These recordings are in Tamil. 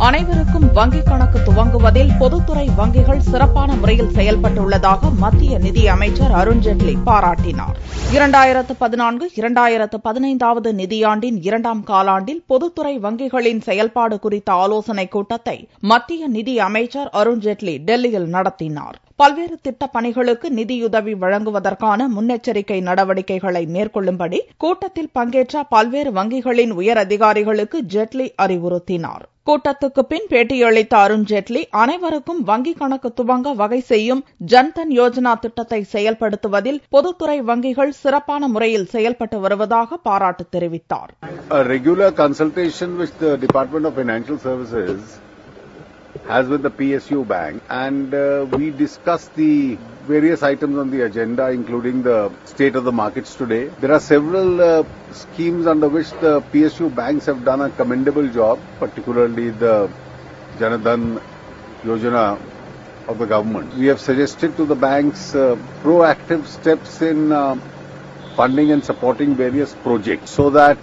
அனைவருக்கும் வங்கிக் கணக்கு துவங்குவதில் பொதுத்துறை வங்கிகள் சிறப்பான முறையில் செயல்பட்டுள்ளதாக மத்திய நிதியமைச்சர் அருண்ஜேட்லி பாராட்டினார். 2014-2015 நிதியாண்டின் 2ஆம் காலாண்டில் பொதுத்துறை வங்கிகளின் செயல்பாடு குறித்த ஆலோசனைக் கூட்டத்தை மத்திய நிதியமைச்சர் அருண்ஜேட்லி டெல்லியில் நடத்தினார். பல்வேறு திட்டப் பணிகளுக்கு நிதியுதவி வழங்குவதற்கான முன்னெச்சரிக்கை நடவடிக்கைகளை மேற்கொள்ளும்படி கூட்டத்தில் பங்கேற்ற பல்வேறு வங்கிகளின் உயரதிகாரிகளுக்கு ஜேட்லி அறிவுறுத்தினார். கூட்டத்துக்கு பின் பேட்டியளித்த அருண்ஜேட்லி, அனைவருக்கும் வங்கிக் கணக்கு துவங்க வகை செய்யும் ஜன்தன் யோஜனா திட்டத்தை செயல்படுத்துவதில் பொதுத்துறை வங்கிகள் சிறப்பான முறையில் செயல்பட்டு வருவதாக பாராட்டு தெரிவித்தார். Regular consultation with the Department of Financial Services as with the PSU Bank, and we discussed the various items on the agenda, including the state of the markets today. There are several schemes under which the PSU banks have done a commendable job, particularly the Janadhan Yojana of the government. We have suggested to the banks proactive steps in funding and supporting various projects so that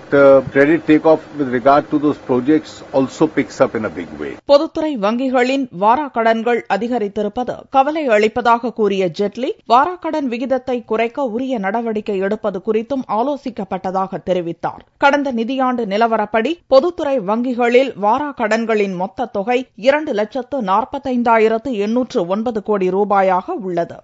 credit takeoff with regard to those projects also picks up in a big way. பொதுத்துறை வங்கிகளின் வாராக்கடன்கள் அதிகரித்திருப்பது கவலை அளிப்பதாக கூறிய ஜேட்லி, வாராக்கடன் விகிதத்தை குறைக்க உரிய நடவடிக்கை எடுப்பது குறித்தும் ஆலோசிக்கப்பட்டதாக தெரிவித்தார். கடந்த நிதியாண்டு நிலவரப்படி பொதுத்துறை வங்கிகளில் வாராக்கடன்களின் மொத்த தொகை 2,45,809 கோடி ரூபாயாக உள்ளது.